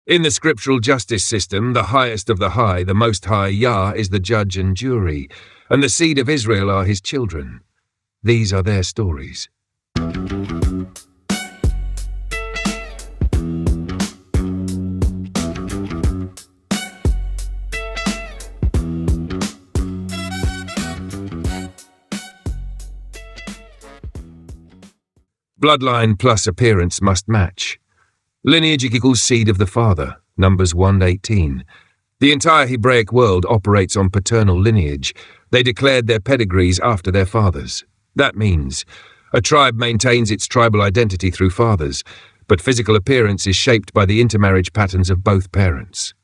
In the scriptural justice system, the highest of the high, the Most High, Yah, is the judge and jury, and the seed of Israel are his children. These are their stories. Bloodline plus appearance must match. Lineage equals seed of the father, Numbers 1:18. The entire Hebraic world operates on paternal lineage. They declared their pedigrees after their fathers. That means a tribe maintains its tribal identity through fathers, but physical appearance is shaped by the intermarriage patterns of both parents.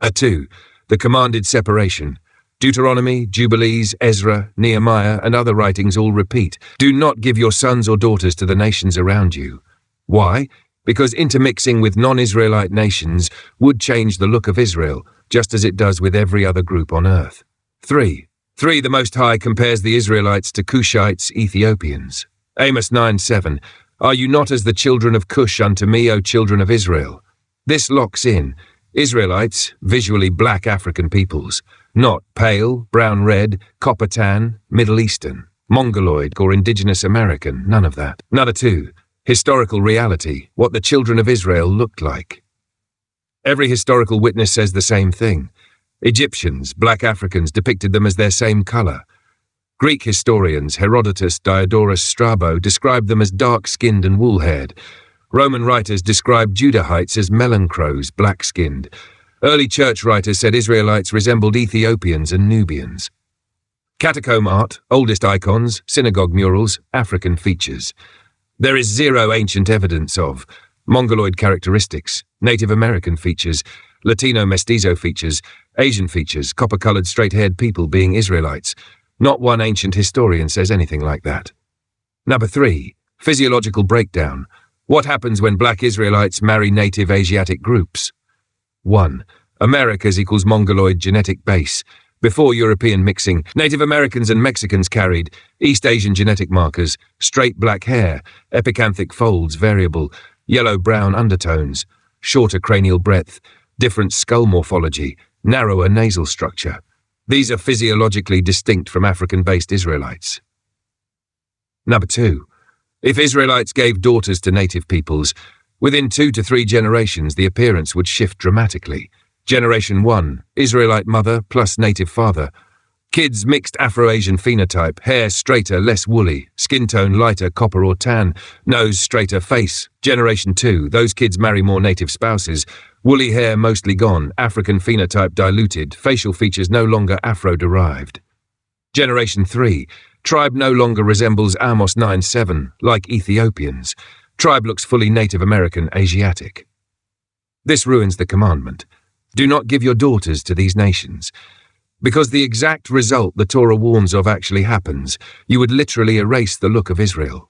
2. The commanded separation. Deuteronomy, Jubilees, Ezra, Nehemiah, and other writings all repeat, do not give your sons or daughters to the nations around you. Why? Because intermixing with non-Israelite nations would change the look of Israel, just as it does with every other group on earth. 3. The Most High compares the Israelites to Cushites, Ethiopians. Amos 9:7. Are you not as the children of Cush unto me, O children of Israel? This locks in Israelites, visually black African peoples, not pale, brown-red, copper-tan, Middle Eastern, Mongoloid or indigenous American, none of that. 2. Historical reality, what the children of Israel looked like. Every historical witness says the same thing. Egyptians, black Africans, depicted them as their same color. Greek historians, Herodotus, Diodorus, Strabo, described them as dark-skinned and wool-haired. Roman writers described Judahites as melancros, black-skinned. Early church writers said Israelites resembled Ethiopians and Nubians. Catacomb art, oldest icons, synagogue murals, African features. There is zero ancient evidence of Mongoloid characteristics, Native American features, Latino mestizo features, Asian features, copper-colored straight-haired people being Israelites. Not one ancient historian says anything like that. 3. Physiological breakdown. What happens when black Israelites marry native Asiatic groups? 1. Americas equals Mongoloid genetic base. Before European mixing, Native Americans and Mexicans carried East Asian genetic markers, straight black hair, epicanthic folds variable, yellow-brown undertones, shorter cranial breadth, different skull morphology, narrower nasal structure. These are physiologically distinct from African-based Israelites. 2. If Israelites gave daughters to native peoples, within 2 to 3 generations the appearance would shift dramatically. Generation 1, Israelite mother plus native father. Kids mixed Afro-Asian phenotype, hair straighter, less woolly, skin tone lighter, copper or tan, nose straighter, face. Generation 2, those kids marry more native spouses. Woolly hair mostly gone, African phenotype diluted, facial features no longer Afro-derived. Generation 3, tribe no longer resembles Amos 9:7, like Ethiopians. Tribe looks fully Native American, Asiatic. This ruins the commandment. Do not give your daughters to these nations. Because the exact result the Torah warns of actually happens, you would literally erase the look of Israel.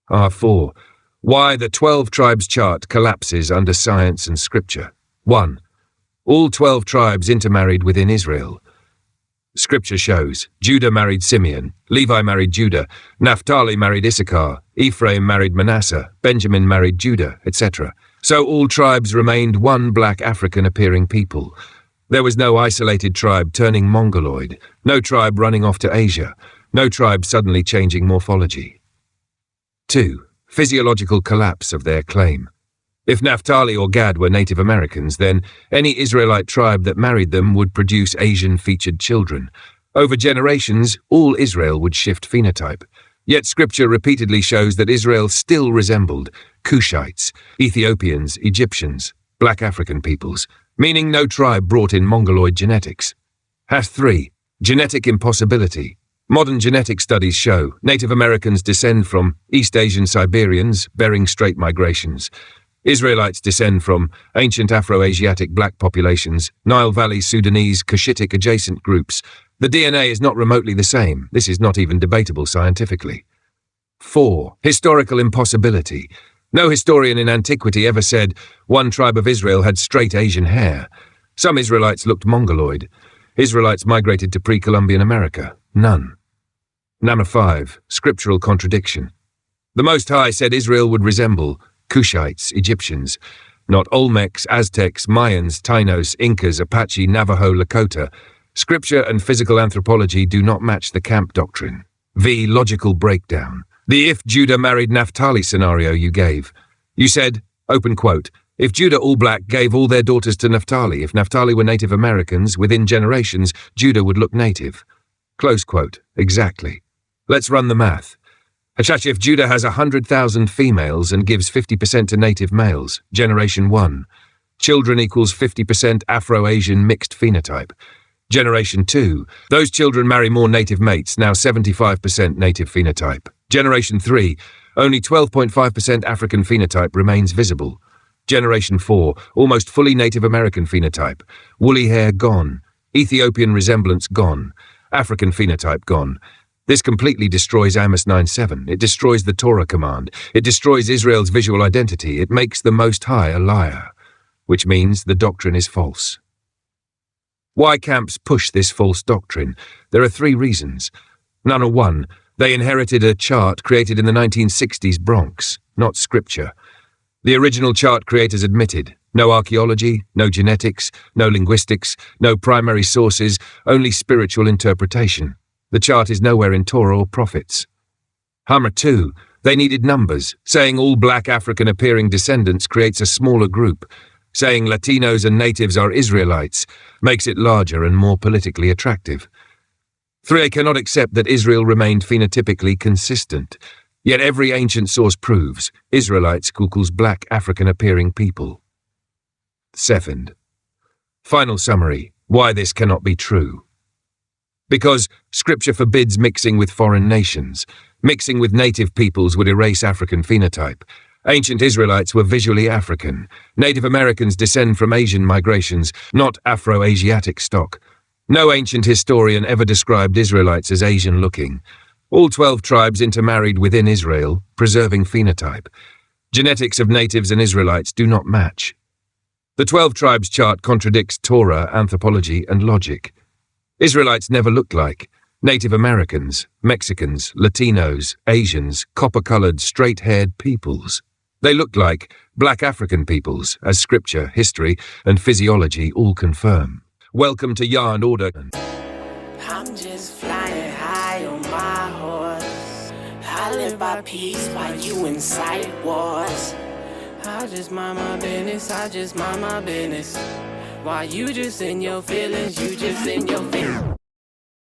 4. Why the 12 tribes chart collapses under science and scripture. 1. All 12 tribes intermarried within Israel. Scripture shows Judah married Simeon, Levi married Judah, Naphtali married Issachar, Ephraim married Manasseh, Benjamin married Judah, etc. So all tribes remained one black African-appearing people. There was no isolated tribe turning Mongoloid, no tribe running off to Asia, no tribe suddenly changing morphology. 2. Physiological collapse of their claim. If Naphtali or Gad were Native Americans, then any Israelite tribe that married them would produce Asian-featured children. Over generations, all Israel would shift phenotype. Yet Scripture repeatedly shows that Israel still resembled Cushites, Ethiopians, Egyptians, black African peoples, meaning no tribe brought in Mongoloid genetics. 3. Genetic impossibility. Modern genetic studies show Native Americans descend from East Asian Siberians, Bering Strait migrations. Israelites descend from ancient Afro-Asiatic black populations, Nile Valley Sudanese, Cushitic adjacent groups. The DNA is not remotely the same. This is not even debatable scientifically. 4. Historical impossibility. No historian in antiquity ever said one tribe of Israel had straight Asian hair. Some Israelites looked Mongoloid. Israelites migrated to pre-Columbian America. None. 5. Scriptural contradiction. The Most High said Israel would resemble Cushites, Egyptians. not Olmecs, Aztecs, Mayans, Tainos, Incas, Apache, Navajo, Lakota. Scripture and physical anthropology do not match the camp doctrine. V. Logical breakdown. The if Judah married Naphtali scenario you gave. You said, open quote, if Judah all black gave all their daughters to Naphtali, if Naphtali were Native Americans, within generations, Judah would look native. Close quote. Exactly. Let's run the math. Hachachi, if Judah has 100,000 females and gives 50% to native males, generation 1, children equals 50% Afro-Asian mixed phenotype. Generation 2, those children marry more native mates, now 75% native phenotype. Generation 3, only 12.5% African phenotype remains visible. Generation 4, almost fully Native American phenotype. Woolly hair gone. Ethiopian resemblance gone. African phenotype gone. This completely destroys Amos 9:7. It destroys the Torah command. It destroys Israel's visual identity. It makes the Most High a liar, which means the doctrine is false. Why camps push this false doctrine? There are 3 reasons. Number 1, they inherited a chart created in the 1960s Bronx, not scripture. The original chart creators admitted, no archaeology, no genetics, no linguistics, no primary sources, only spiritual interpretation. The chart is nowhere in Torah or prophets. Number 2, they needed numbers. Saying all black African-appearing descendants creates a smaller group. Saying Latinos and natives are Israelites makes it larger and more politically attractive. 3, they cannot accept that Israel remained phenotypically consistent. Yet every ancient source proves Israelites equals black African-appearing people. 7. Final summary, why this cannot be true. Because Scripture forbids mixing with foreign nations. Mixing with native peoples would erase African phenotype. Ancient Israelites were visually African. Native Americans descend from Asian migrations, not Afro-Asiatic stock. No ancient historian ever described Israelites as Asian-looking. All 12 tribes intermarried within Israel, preserving phenotype. Genetics of natives and Israelites do not match. The 12 tribes chart contradicts Torah, anthropology, and logic. Israelites never looked like Native Americans, Mexicans, Latinos, Asians, copper-colored, straight-haired peoples. They looked like black African peoples, as scripture, history, and physiology all confirm. Welcome to Yah and Order. I'm just flying high on my horse. I live by peace while you incite wars. I just mind my business, I just mind my business. While you just in your feelings, you just in your feelings.